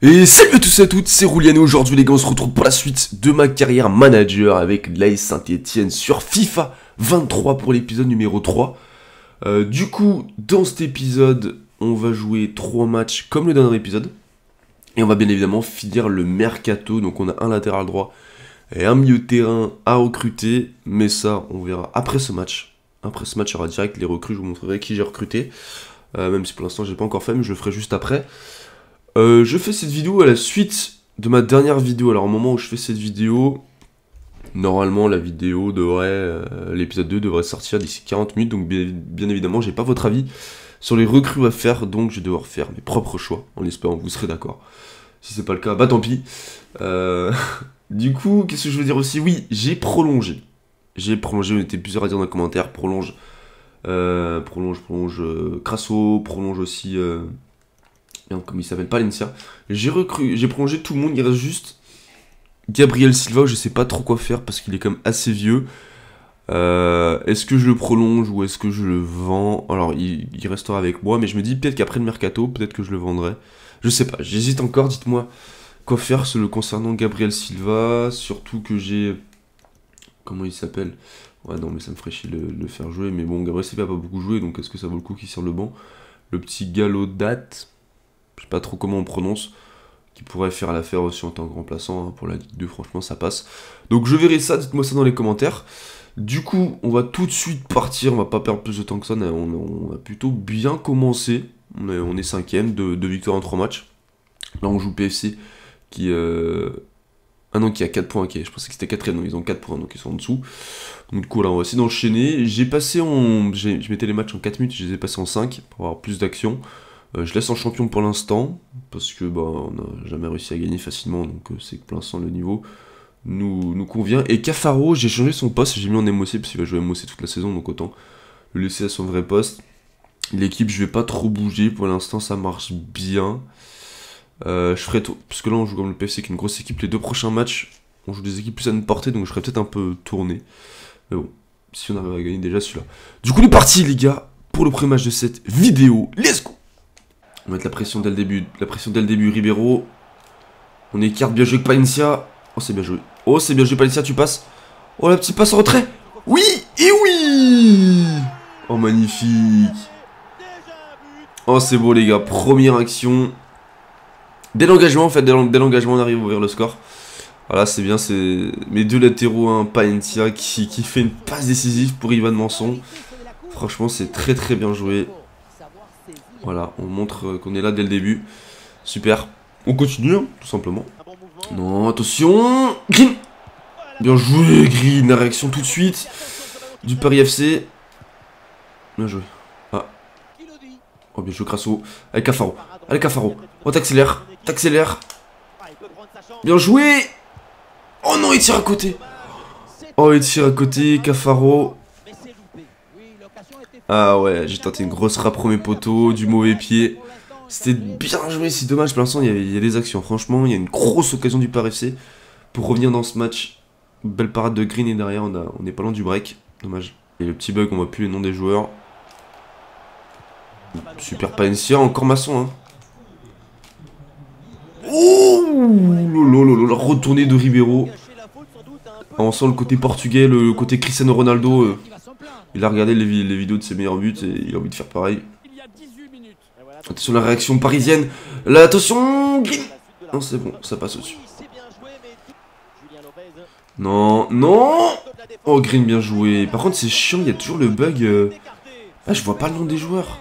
Et salut à tous et à toutes, c'est Roulian et aujourd'hui les gars on se retrouve pour la suite de ma carrière manager avec l'AS Saint-Etienne sur FIFA 23 pour l'épisode numéro 3. Du coup, dans cet épisode, on va jouer 3 matchs comme le dernier épisode. Et on va bien évidemment finir le mercato, donc on a un latéral droit et un milieu de terrain à recruter. Mais ça, on verra après ce match. Après ce match, il y aura direct les recrues, je vous montrerai qui j'ai recruté. Même si pour l'instant j'ai pas encore fait, mais je le ferai juste après. Je fais cette vidéo à la suite de ma dernière vidéo. Alors au moment où je fais cette vidéo, normalement la vidéo devrait, l'épisode 2 devrait sortir d'ici 40 minutes. Donc bien évidemment j'ai pas votre avis sur les recrues à faire. Donc je vais devoir faire mes propres choix en espérant que vous serez d'accord. Si c'est pas le cas, bah tant pis. Du coup, qu'est-ce que je veux dire aussi? Oui, j'ai prolongé. On était plusieurs à dire dans les commentaires. Prolonge Crasso, prolonge aussi... comme il s'appelle Palencia. J'ai prolongé tout le monde, il reste juste Gabriel Silva, je sais pas trop quoi faire parce qu'il est quand même assez vieux. Est-ce que je le prolonge ou est-ce que je le vends? Alors il restera avec moi, mais je me dis peut-être qu'après le mercato, peut-être que je le vendrai. Je sais pas, j'hésite encore, dites-moi quoi faire concernant Gabriel Silva, surtout que j'ai... Comment il s'appelle? Ouais non mais ça me ferait chier de le faire jouer, mais bon Gabriel Silva a pas beaucoup joué, donc est-ce que ça vaut le coup qu'il sur le banc? Le petit Galodat, je sais pas trop comment on prononce, qui pourrait faire l'affaire aussi en tant que remplaçant, hein, pour la Ligue 2, franchement ça passe. Donc je verrai ça, dites-moi ça dans les commentaires. Du coup, on va tout de suite partir, on va pas perdre plus de temps que ça, on a plutôt bien commencé. On est 5ème, 2 victoires en 3 matchs. Là on joue PFC, qui... Ah non, qui a 4 points, ok, je pensais que c'était 4ème, non, ils ont 4 points, donc ils sont en dessous. Donc du coup, là, on va essayer d'enchaîner. Je mettais les matchs en 4 minutes, je les ai passés en 5, pour avoir plus d'action. Je laisse en champion pour l'instant, parce que bah, on n'a jamais réussi à gagner facilement, donc c'est que pour l'instant le niveau nous convient. Et Cafaro, j'ai changé son poste, j'ai mis en MOC, parce qu'il va jouer MOC toute la saison, donc autant le laisser à son vrai poste. L'équipe, je vais pas trop bouger, pour l'instant ça marche bien. Je ferai tout, parce que là on joue comme le PFC qui est une grosse équipe, les 2 prochains matchs, on joue des équipes plus à nous porter, donc je ferai peut-être un peu tourner. Mais bon, si on arrive à gagner déjà celui-là. Du coup, on est parti les gars, pour le premier match de cette vidéo, let's go! On va mettre la pression dès le début, Ribeiro. On écarte, bien joué avec Palencia. Oh, c'est bien joué. Oh, c'est bien joué, Palencia, tu passes. Oh, la petite passe en retrait. Oui, et oui. Oh, magnifique. Oh, c'est beau, les gars. Première action. Dès l'engagement, en fait, dès l'engagement, on arrive à ouvrir le score. Voilà, c'est bien, c'est mes 2 latéraux, hein, Palencia qui fait une passe décisive pour Ivan Manson. Franchement, c'est très très bien joué. Voilà, on montre qu'on est là dès le début. Super. On continue, hein, tout simplement. Non, attention. Green. Bien joué, Green. La réaction tout de suite du Paris FC. Bien joué. Ah. Oh, bien joué, Crasso. Allez, Cafaro. Allez, Cafaro. Oh, t'accélères. Bien joué. Oh non, il tire à côté. Oh, il tire à côté, Cafaro. Ah ouais, j'ai tenté une grosse frappe premier poteau, du mauvais pied. C'était bien joué, c'est dommage, pour l'instant il y a des actions. Franchement, il y a une grosse occasion du Paris FC pour revenir dans ce match. Belle parade de Green et derrière on est pas loin du break. Dommage. Et le petit bug, on voit plus les noms des joueurs. Super Palencia, encore Masson. Hein. Oh, la retournée de Ribeiro. On sent le côté portugais, le côté Cristiano Ronaldo. Il a regardé les vidéos de ses meilleurs buts et il a envie de faire pareil. Attention la réaction parisienne. Là, attention, Green. Non, c'est bon, ça passe au-dessus. Non, non. Oh, Green, bien joué. Par contre, c'est chiant, il y a toujours le bug. Ah, je vois pas le nom des joueurs.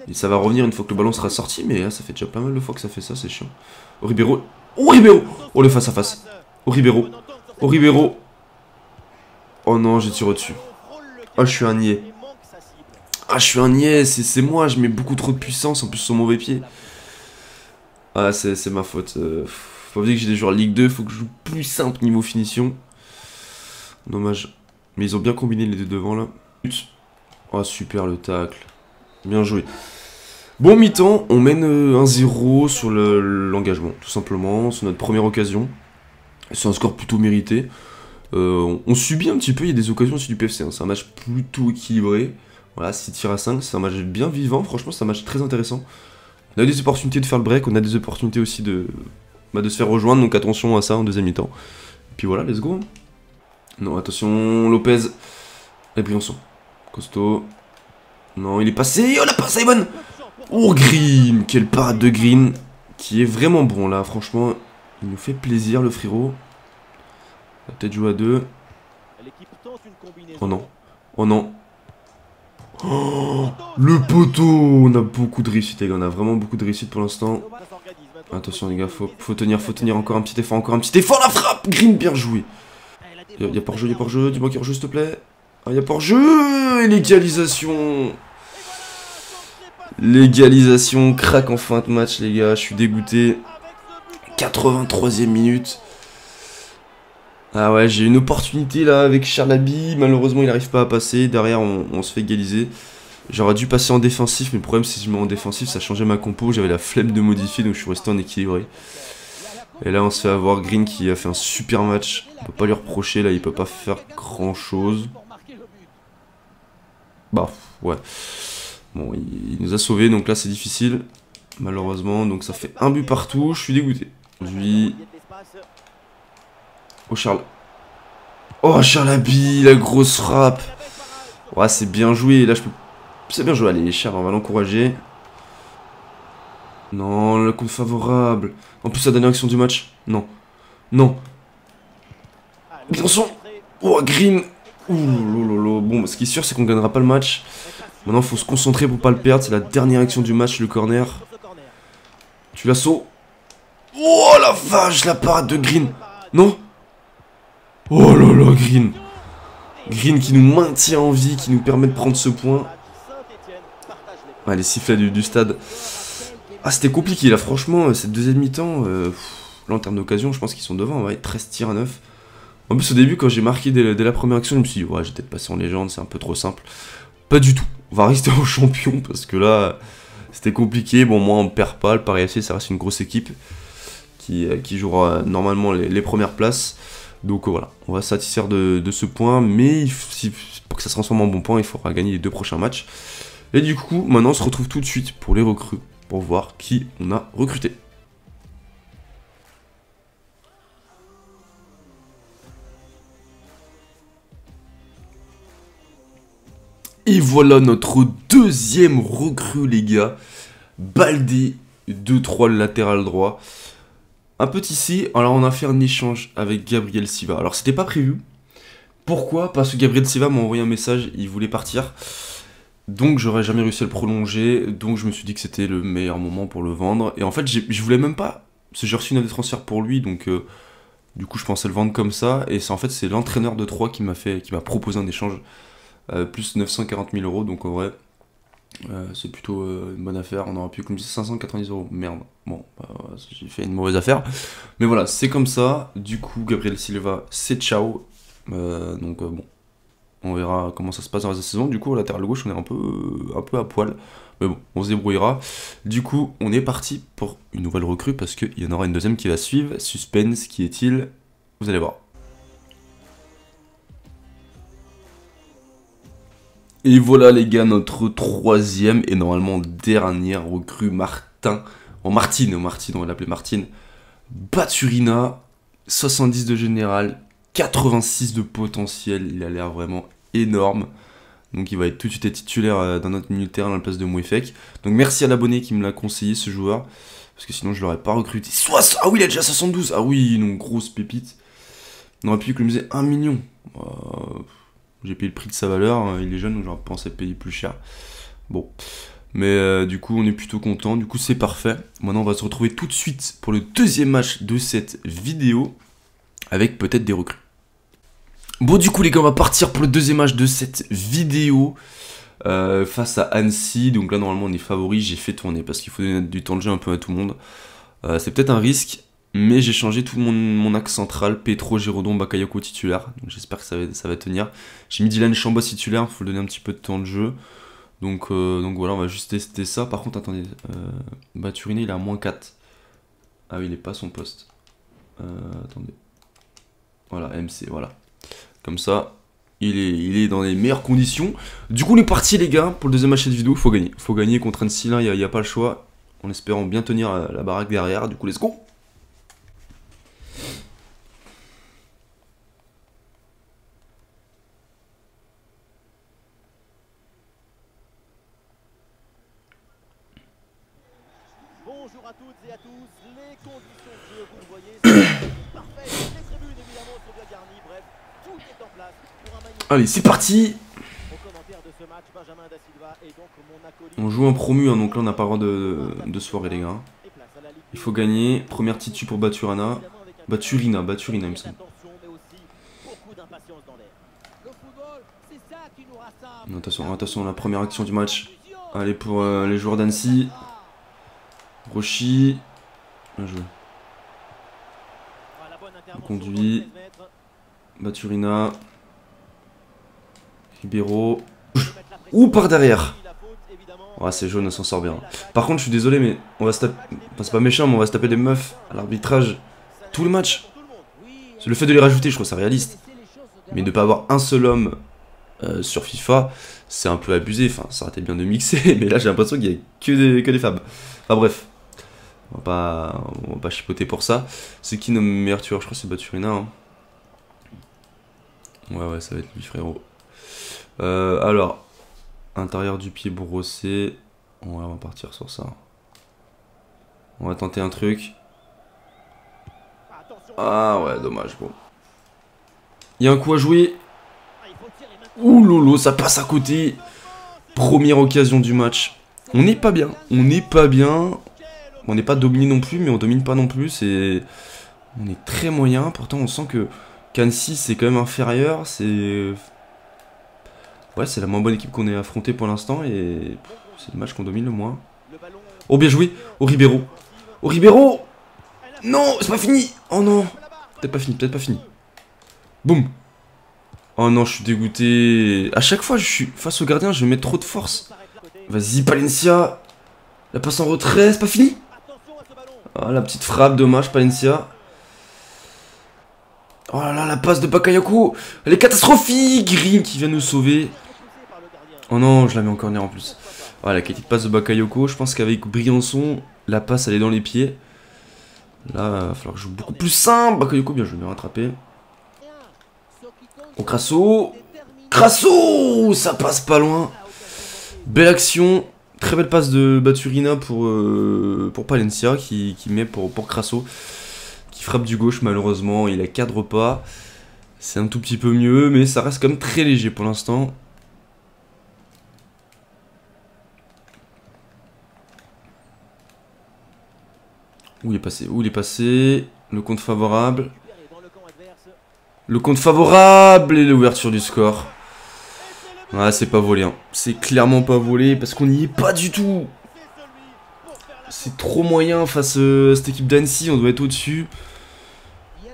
Et ça va revenir une fois que le ballon sera sorti, mais là, ça fait déjà pas mal de fois que ça fait ça, c'est chiant. Oh, Ribeiro. Oh, Ribeiro. Oh, le face-à-face. Oh, Ribeiro. Oh, Ribeiro. Oh non, j'ai tiré au-dessus. Oh, je suis un niais. Ah, je suis un niais, c'est moi, je mets beaucoup trop de puissance en plus sur mauvais pied. Ah, c'est ma faute. Faut dire que j'ai des joueurs Ligue 2, faut que je joue plus simple niveau finition. Dommage. Mais ils ont bien combiné les deux devant là. Oh, super le tacle. Bien joué. Bon, mi-temps, on mène 1-0 sur l'engagement, tout simplement, sur notre première occasion. C'est un score plutôt mérité. On subit un petit peu, il y a des occasions aussi du PFC, hein. C'est un match plutôt équilibré. Voilà, 6 tirs à 5, c'est un match bien vivant, franchement c'est un match très intéressant. On a des opportunités de faire le break, on a des opportunités aussi de se faire rejoindre, donc attention à ça en deuxième mi-temps. Puis voilà, let's go. Non, attention, Lopez. Et Briançon. Costaud. Non, il est passé. Oh, la passe, Simon. Oh, Green. Quelle parade de Green. Qui est vraiment bon, là. Franchement, il nous fait plaisir, le frérot. On va peut-être jouer à deux. Oh non. Oh non. Oh, le poteau. On a beaucoup de réussite, les gars. On a vraiment beaucoup de réussite pour l'instant. Attention, les gars. Faut tenir encore un petit effort. La frappe. Green, bien joué. Y'a pas hors-jeu, dis-moi qu'il y a hors-jeu s'il te plaît. Ah, y'a pas hors-jeu. Et l'égalisation. L'égalisation, craque en fin de match les gars, je suis dégoûté. 83e minute. Ah ouais, j'ai une opportunité là avec Charlaby, malheureusement il n'arrive pas à passer. Derrière on se fait égaliser. J'aurais dû passer en défensif, mais le problème c'est que si je mets en défensif ça changeait ma compo. J'avais la flemme de modifier donc je suis resté en équilibré. Et là on se fait avoir Green qui a fait un super match. On peut pas lui reprocher là, il peut pas faire grand chose. Bah ouais. Bon, il nous a sauvés, donc là c'est difficile, malheureusement, donc ça fait un but partout, je suis dégoûté. Oh Charles. Oh Charlaby, la grosse frappe. Ouais, c'est bien joué, là je peux... C'est bien joué, allez Charles, on va l'encourager. Non, le coup favorable. En plus la dernière action du match, non. Non. Attention. Oh Green. Ouh lolo. Bon, ce qui est sûr c'est qu'on gagnera pas le match. Maintenant, faut se concentrer pour pas le perdre. C'est la dernière action du match, le corner. Tu l'assaut. Oh la vache, la parade de Green. Non. Oh là là, Green. Green qui nous maintient en vie, qui nous permet de prendre ce point. Ah, les sifflets du stade. Ah, c'était compliqué là, franchement, cette deuxième mi-temps. Là, en termes d'occasion, je pense qu'ils sont devant. Ouais, 13 tirs à 9. En plus, au début, quand j'ai marqué dès la première action, je me suis dit, ouais, j'ai peut-être passé en légende, c'est un peu trop simple. Pas du tout. On va rester en champion parce que là, c'était compliqué. Bon, moi, on perd pas. Le Paris FC, ça reste une grosse équipe qui jouera normalement les premières places. Donc voilà, on va se satisfaire de ce point. Mais pour que ça se transforme en bon point, il faudra gagner les 2 prochains matchs. Et du coup, maintenant, on se retrouve tout de suite pour les recrues. Pour voir qui on a recruté. Et voilà notre deuxième recrue les gars. Baldé, 2-3 le latéral droit. Un petit ici, alors on a fait un échange avec Gabriel Silva. Alors c'était pas prévu. Pourquoi? Parce que Gabriel Silva m'a envoyé un message, il voulait partir. Donc j'aurais jamais réussi à le prolonger. Donc je me suis dit que c'était le meilleur moment pour le vendre. Et en fait je voulais même pas. Parce que j'ai reçu une offre de transfert pour lui. Donc du coup je pensais le vendre comme ça. Et en fait c'est l'entraîneur de Troyes qui m'a proposé un échange. Plus 940 000 euros, donc en vrai, c'est plutôt une bonne affaire. On aurait pu économiser 590 euros. Merde, bon, j'ai fait une mauvaise affaire. Mais voilà, c'est comme ça. Du coup, Gabriel Silva, c'est ciao. Donc bon, on verra comment ça se passe dans la saison. Du coup, au latéral gauche, on est un peu à poil. Mais bon, on se débrouillera. Du coup, on est parti pour une nouvelle recrue parce qu'il y en aura une deuxième qui va suivre. Suspense, qui est-il? Vous allez voir. Et voilà les gars, notre troisième et normalement dernière recrue, Martine, on va l'appeler Martine. Baturina, 70 de général, 86 de potentiel, il a l'air vraiment énorme. Donc il va être tout de suite titulaire dans notre milieu de terrain à la place de Mouefek. Donc merci à l'abonné qui me l'a conseillé ce joueur, parce que sinon je l'aurais pas recruté. Ah oui, il a déjà 72, ah oui, donc grosse pépite. On aurait pu économiser 1 million. J'ai payé le prix de sa valeur, il est jeune donc j'aurais pensé payer plus cher. Bon, mais du coup on est plutôt content, du coup c'est parfait. Maintenant on va se retrouver tout de suite pour le deuxième match de cette vidéo, avec peut-être des recrues. Bon du coup les gars on va partir pour le deuxième match de cette vidéo, face à Annecy. Donc là normalement on est favori, j'ai fait tourner parce qu'il faut donner du temps de jeu un peu à tout le monde. C'est peut-être un risque. Mais j'ai changé tout mon axe central, Petro, Gérodon, Bakayoko titulaire. Donc j'espère que ça va tenir. J'ai mis Dylan Chambos titulaire, il faut lui donner un petit peu de temps de jeu. Donc voilà, on va juste tester ça. Par contre, attendez, Baturina il est à -4. Ah oui, il est pas à son poste. Attendez. Voilà, MC, voilà. Comme ça, il est dans les meilleures conditions. Du coup, on est parti les gars, pour le deuxième match de vidéo, il faut gagner. Il faut gagner contre Annecy là, il n'y a pas le choix. en espérant bien tenir la baraque derrière. Du coup, let's go. Bonjour à toutes et à tous, les conditions de jeu, vous le voyez, sont parfaites, les tribunes évidemment sont bien garnies, bref, tout est en place pour un magnifique... Allez, c'est parti. Au commentaire de ce match, Benjamin Da Silva et donc mon acolyte... On joue en promu, hein, donc là on n'a pas le droit de soirée les gars. Il faut gagner, première titu pour Baturina. Baturina il me semble. Attention, attention, la première action du match. Allez pour les joueurs d'Annecy. Rochi. Bien joué. On conduit. Baturina. Ribeiro. Ou par derrière. Ouais, c'est jaune, on s'en sort bien. Par contre, je suis désolé, mais on va se taper. Enfin, c'est pas méchant, mais on va se taper des meufs à l'arbitrage. Tout le match. C'est le fait de les rajouter, je trouve ça réaliste. Mais de ne pas avoir un seul homme sur FIFA, c'est un peu abusé. Enfin, ça aurait été bien de mixer, mais là j'ai l'impression qu'il y a que des femmes. Enfin bref. On va pas chipoter pour ça. C'est qui nos meilleurs tueurs? Je crois que c'est Baturina. Hein. Ouais, ça va être lui, frérot. Alors, intérieur du pied brossé. Ouais, on va partir sur ça. On va tenter un truc. Ah ouais, dommage, bon. Il y a un coup à jouer. Ouh lolo, ça passe à côté. Première occasion du match. On n'est pas bien. On n'est pas bien. On n'est pas dominé non plus, mais on domine pas non plus. On est très moyen. Pourtant, on sent que Annecy, c'est quand même inférieur. C'est... Ouais, c'est la moins bonne équipe qu'on ait affrontée pour l'instant. Et c'est le match qu'on domine le moins. Oh, bien joué. Oh, Ribeiro. Oh, Ribeiro. Non, c'est pas fini. Oh non. Peut-être pas fini. Boum. Oh non, je suis dégoûté. À chaque fois, je suis face au gardien, je vais mettre trop de force. Vas-y, Palencia. La passe en retrait, c'est pas fini. Ah, la petite frappe, dommage, Palencia. Oh là là, la passe de Bakayoko. Elle est catastrophique. Green qui vient nous sauver. Oh non, je la mets en corner en plus. Voilà, la qualité de passe de Bakayoko. Je pense qu'avec Briançon, la passe, elle est dans les pieds. Là, il va falloir que je joue beaucoup plus simple. Bakayoko, bien, je vais me rattraper. Oh, Crasso. Crasso. Ça passe pas loin. Belle action. Très belle passe de Baturina pour Palencia qui met pour Crasso. Qui frappe du gauche, malheureusement. Il la cadre pas. C'est un tout petit peu mieux, mais ça reste quand même très léger pour l'instant. Où il est passé? Où il est passé? Le compte favorable. Le compte favorable et l'ouverture du score. Ouais, c'est pas volé. Hein. C'est clairement pas volé parce qu'on n'y est pas du tout. C'est trop moyen face à cette équipe d'Annecy. On doit être au-dessus.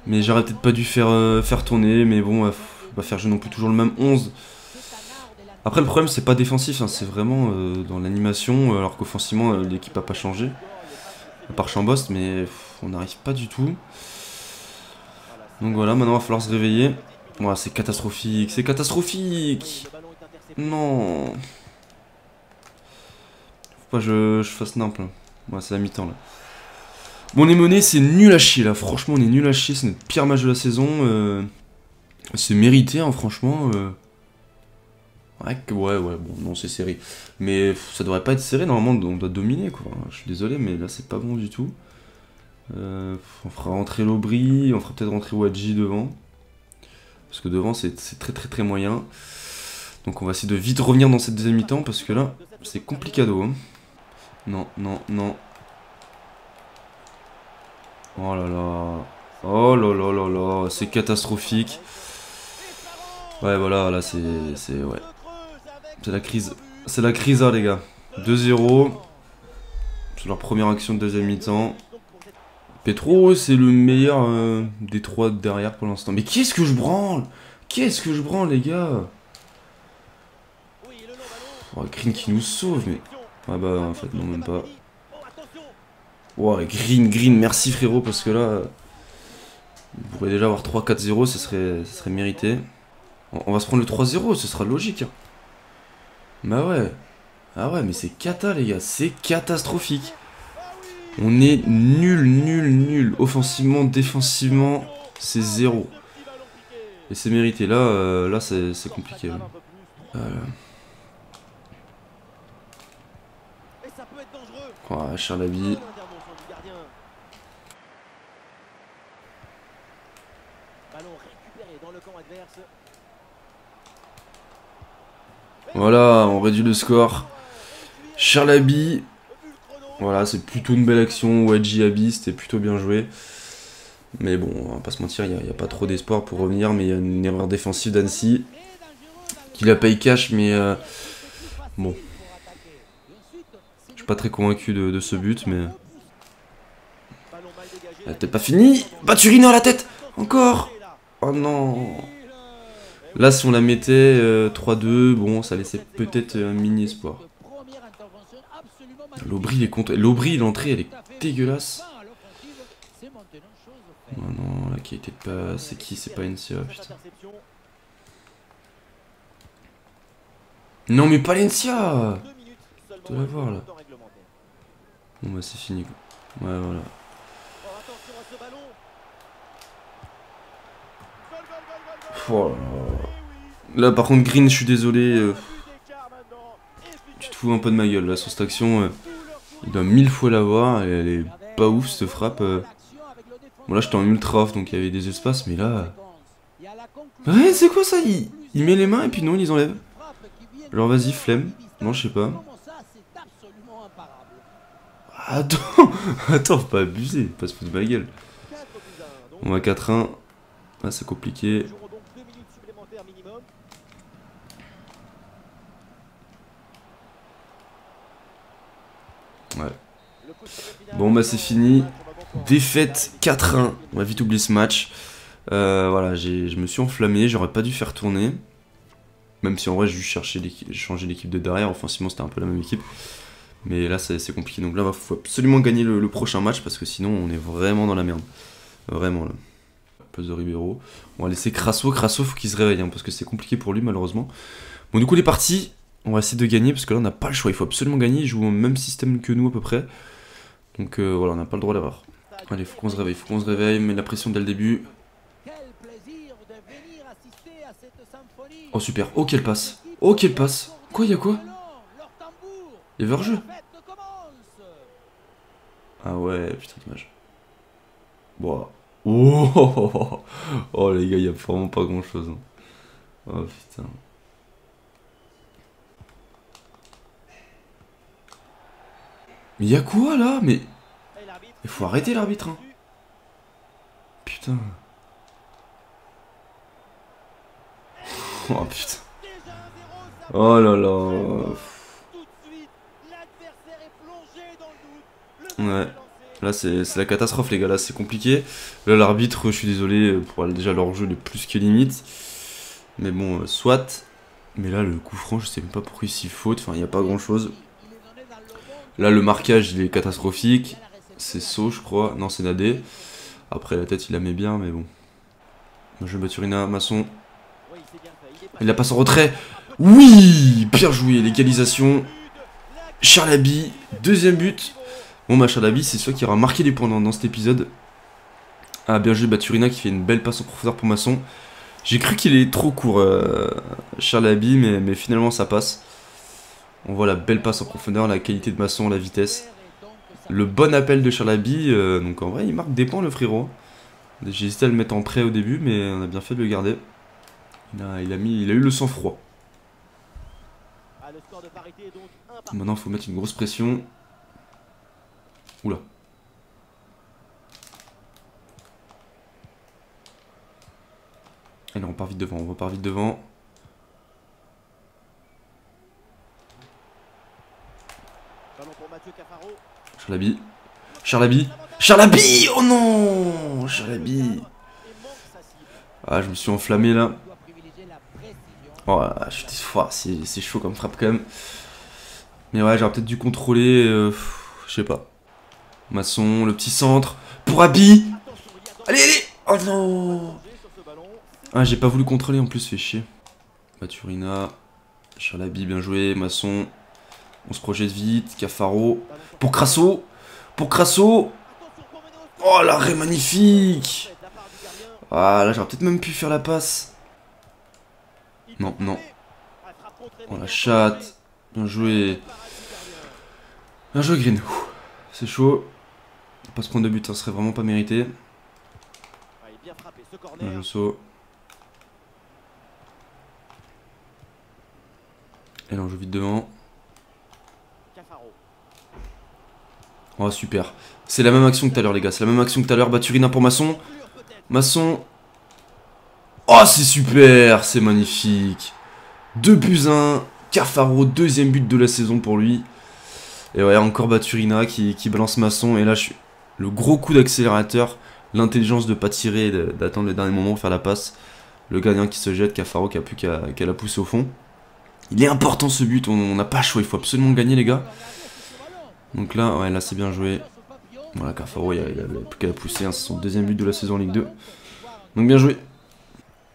Mais j'aurais peut-être pas dû faire tourner. Mais bon, faut pas faire jouer non plus toujours le même 11. Après, le problème, c'est pas défensif. Hein, c'est vraiment dans l'animation. Alors qu'offensivement, l'équipe a pas changé. À part Chambost, mais on n'arrive pas du tout. Donc voilà, maintenant il va falloir se réveiller. Ouais, c'est catastrophique, c'est catastrophique. Non. Faut pas que je fasse nimple. Ouais, c'est la mi-temps là. Bon, on est mené, c'est nul à chier là. Franchement, on est nul à chier. C'est notre pire match de la saison. C'est mérité, hein, franchement. Ouais, bon, non, c'est serré. Mais ça devrait pas être serré, normalement, on doit dominer, quoi. Je suis désolé, mais là, c'est pas bon du tout. On fera rentrer l'Aubry, on fera peut-être rentrer Wadji devant. Parce que devant, c'est très moyen. Donc on va essayer de vite revenir dans cette deuxième mi-temps, parce que là, c'est complicado. Hein. Non. Oh là là, c'est catastrophique. Ouais, voilà, là, c'est ouais. C'est la crise. C'est la crise, les gars. 2-0. C'est leur première action de deuxième mi-temps. Petro, c'est le meilleur des trois derrière pour l'instant. Mais qu'est-ce que je branle? Qu'est-ce que je branle, les gars? Oh, Green qui nous sauve, mais... Ah bah, en fait, non, même pas. Ouais, Green, merci frérot, parce que là... Vous pourrait déjà avoir 3-4-0, ce serait mérité. On va se prendre le 3-0, ce sera logique. Hein. Bah ouais. Ah ouais, mais c'est cata, les gars, c'est catastrophique. On est nul. Offensivement, défensivement, c'est 0. Et c'est mérité. Là, là c'est compliqué. Oh, Charlaby. Voilà, on réduit le score. Charlaby. Voilà, c'est plutôt une belle action. Wadji Abi, c'était plutôt bien joué. Mais bon, on va pas se mentir, il n'y a pas trop d'espoir pour revenir. Mais il y a une erreur défensive d'Annecy. Qui la paye cash, mais bon. Je suis pas très convaincu de ce but, mais... Elle peut-être pas fini. Baturina à la tête. Encore. Oh non. Là, si on la mettait 3-2, bon, ça laissait peut-être un mini espoir. L'Aubry, il est contre. L'Aubry, l'entrée, elle est dégueulasse. Oh non, la qualité de passe. C'est qui? C'est pas NCA, putain. Non, mais pas l'NCA. Tu dois la voir là. Bon, bah, c'est fini quoi. Ouais, voilà. Oh là, là, par contre, Green, je suis désolé. Tu te fous un peu de ma gueule là sur cette action. Il doit 1000 fois l'avoir. Elle est pas ouf cette frappe. Bon, là, j'étais en ultra off donc il y avait des espaces, mais là. Ouais, c'est quoi ça? Il met les mains et puis non, il les enlève. Genre, vas-y, flemme. Non, je sais pas. Attends, faut pas abuser. Pas se foutre de ma gueule. On va 4-1. Là, c'est compliqué. Ouais. Bon bah c'est fini. Défaite 4-1. On va vite oublier ce match. Voilà, je me suis enflammé. J'aurais pas dû faire tourner. Même si en vrai j'ai juste changé l'équipe de derrière. Offensivement c'était un peu la même équipe. Mais là c'est compliqué. Donc là il faut absolument gagner le prochain match. Parce que sinon on est vraiment dans la merde. Vraiment là. Place de Ribeiro. On va laisser Crasso. Crasso faut qu'il se réveille. Hein, parce que c'est compliqué pour lui malheureusement. Bon du coup les parties. On va essayer de gagner parce que là on n'a pas le choix, il faut absolument gagner, ils jouent au même système que nous à peu près. Donc voilà, on n'a pas le droit à l'erreur. Allez, faut qu'on se réveille, mais la pression dès le début. Oh super, oh quelle passe. Oh quelle passe. Quoi, y'a quoi? Il y avait hors-jeu. Ah ouais, putain dommage. Bon. Oh les gars, il y a vraiment pas grand chose. Hein. Oh putain. Mais y'a quoi là? Mais il faut arrêter l'arbitre. Hein. Putain. Oh putain. Oh là là. Ouais. Là c'est la catastrophe les gars. Là c'est compliqué. Là l'arbitre, je suis désolé. Pour déjà leur jeu est plus que limite. Mais bon, soit. Mais là le coup franc, je sais même pas pourquoi il s'y faute. Enfin, il n'y a pas grand chose. Là, le marquage, il est catastrophique. C'est So, je crois. Non, c'est Nadé. Après, la tête, il la met bien, mais bon. Je vais Baturina, Masson. Il la passe en retrait. Oui! Bien joué, l'égalisation. Charlaby, deuxième but. Bon, bah, Charlaby, c'est sûr qu'il aura marqué des points dans cet épisode. Ah, bien joué, Baturina qui fait une belle passe en profondeur pour Masson. J'ai cru qu'il est trop court, Charlaby, mais finalement, ça passe. On voit la belle passe en profondeur, la qualité de Masson, la vitesse. Le bon appel de Charlaby. Donc en vrai, il marque des points, le frérot. J'ai hésité à le mettre en prêt au début, mais on a bien fait de le garder. Il a eu le sang-froid. Maintenant, il faut mettre une grosse pression. Oula. Allez, on repart vite devant, Charlaby, oh non, Charlaby. Ah, je me suis enflammé là. Oh, c'est chaud comme frappe quand même. Mais ouais, j'aurais peut-être dû contrôler, je sais pas. Masson, le petit centre pour Abi. Allez. Oh non. Ah, j'ai pas voulu contrôler en plus, fait chier. Baturina, Charlaby, bien joué, Masson. On se projette vite, Cafaro. Pour Crasso. pour Crasso. Oh, l'arrêt magnifique. Ah, là, j'aurais peut-être même pu faire la passe. Non, non. Oh, la chatte. Bien joué. Bien joué, Green. C'est chaud. Pas se prendre de but, ça serait vraiment pas mérité. Bien joué, saut. Et là, on joue vite devant. Oh, super. C'est la même action que tout à l'heure, les gars. C'est la même action que tout à l'heure. Baturina pour Masson. Masson. Oh, c'est super. C'est magnifique. 2-1. Cafaro, deuxième but de la saison pour lui. Et ouais, encore Baturina qui balance Masson. Et là, le gros coup d'accélérateur. L'intelligence de pas tirer et d'attendre le dernier moment pour faire la passe. Le gardien qui se jette. Cafaro qui a plus qu'à la pousser au fond. Il est important ce but. On n'a pas le choix. Il faut absolument gagner, les gars. Donc là, ouais, là c'est bien joué. Voilà, Cafaro, il a plus qu'à la pousser. Hein, c'est son deuxième but de la saison en Ligue 2. Donc bien joué.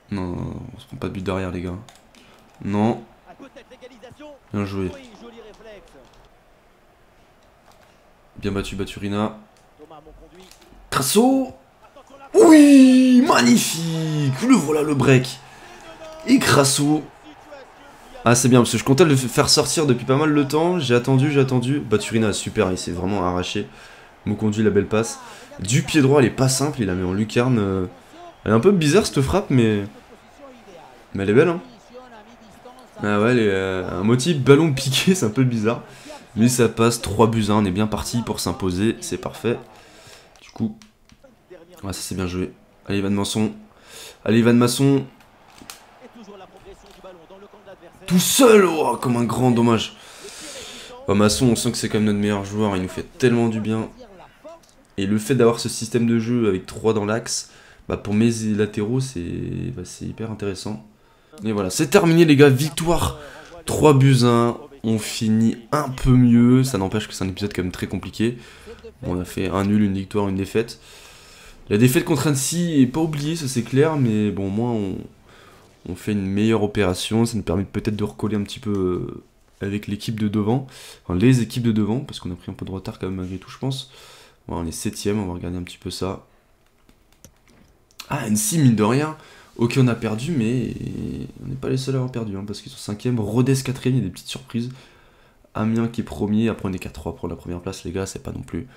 Non, on se prend pas de but derrière, les gars. Non. Bien joué. Bien battu, Baturina. Crasso. Oui, magnifique. Le voilà, le break. Et Crasso. Ah, c'est bien, parce que je comptais le faire sortir depuis pas mal de temps. J'ai attendu. Baturina, super, il s'est vraiment arraché. Mokondu, la belle passe. Du pied droit, elle est pas simple, il la met en lucarne. Elle est un peu bizarre cette frappe, mais elle est belle, hein. Ah ouais, elle est, un motif ballon piqué, c'est un peu bizarre. Mais ça passe, 3-1, on est bien parti pour s'imposer, c'est parfait. Du coup, ouais, ça c'est bien joué. Allez, Ivan Masson. Allez, Ivan Masson. Tout seul, oh, comme un grand dommage. Oh, Masson, on sent que c'est quand même notre meilleur joueur, il nous fait tellement du bien. Et le fait d'avoir ce système de jeu avec 3 dans l'axe, bah pour mes latéraux, c'est hyper intéressant. Et voilà, c'est terminé les gars, victoire 3-1. On finit un peu mieux, ça n'empêche que c'est un épisode quand même très compliqué. Bon, on a fait un nul, une victoire, une défaite. La défaite contre Annecy est pas oubliée, ça c'est clair, mais bon, au moins on fait une meilleure opération, ça nous permet peut-être de recoller un petit peu avec l'équipe de devant, enfin les équipes de devant, parce qu'on a pris un peu de retard quand même malgré tout je pense. Bon, on est 7ème, on va regarder un petit peu ça. Ah, Annecy mine de rien, ok on a perdu, mais on n'est pas les seuls à avoir perdu, hein, parce qu'ils sont 5ème, Rodez 4ème, il y a des petites surprises. Amiens qui est premier, après on est 4-3 pour la première place les gars, c'est pas non plus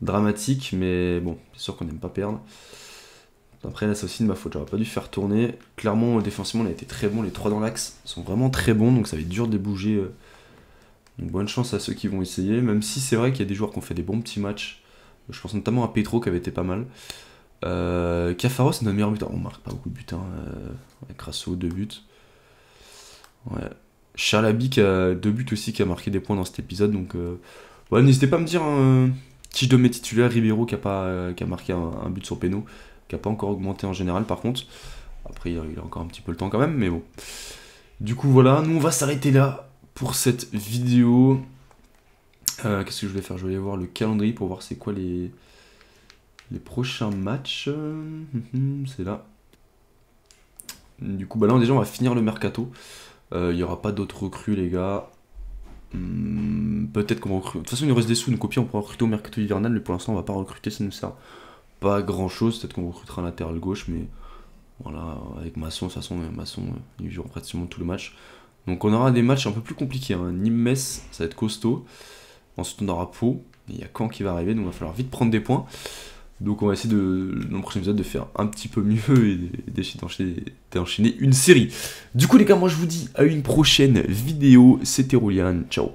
dramatique, mais bon, c'est sûr qu'on n'aime pas perdre. Après là c'est aussi de ma faute, j'aurais pas dû faire tourner. Clairement défensivement on a été très bon, les 3 dans l'axe sont vraiment très bons, donc ça va être dur de les bouger. Donc bonne chance à ceux qui vont essayer, même si c'est vrai qu'il y a des joueurs qui ont fait des bons petits matchs. Je pense notamment à Petro qui avait été pas mal. Cafaro c'est notre meilleur buteur, on marque pas beaucoup de buts, hein. Avec Crasso 2 buts. Ouais. Chalabi qui a 2 buts aussi, qui a marqué des points dans cet épisode, donc ouais, n'hésitez pas à me dire qui je donne mes titulaires. Ribéro qui a marqué un but sur péno, qui n'a pas encore augmenté en général par contre. Après il a encore un petit peu le temps quand même, mais bon. Du coup voilà, nous on va s'arrêter là pour cette vidéo. Qu'est-ce que je voulais faire? Je voulais voir le calendrier pour voir c'est quoi les prochains matchs. C'est là. Du coup bah là déjà on va finir le mercato. Il n'y aura pas d'autres recrues les gars. Peut-être qu'on va recruter. De toute façon il nous reste des sous, nos copies on pourra recruter au mercato hivernal, mais pour l'instant on va pas recruter, ça nous sert pas grand chose. Peut-être qu'on recrutera un latéral gauche, mais voilà, avec Masson, de toute façon Masson il jouera pratiquement tout le match. Donc on aura des matchs un peu plus compliqués, hein. Nîmes-Metz ça va être costaud. Ensuite on aura Pau, il y a Caen qui va arriver, donc il va falloir vite prendre des points. Donc on va essayer dans le prochain épisode de faire un petit peu mieux et d'enchaîner une série. Du coup les gars, moi je vous dis à une prochaine vidéo. C'était Roulian, ciao.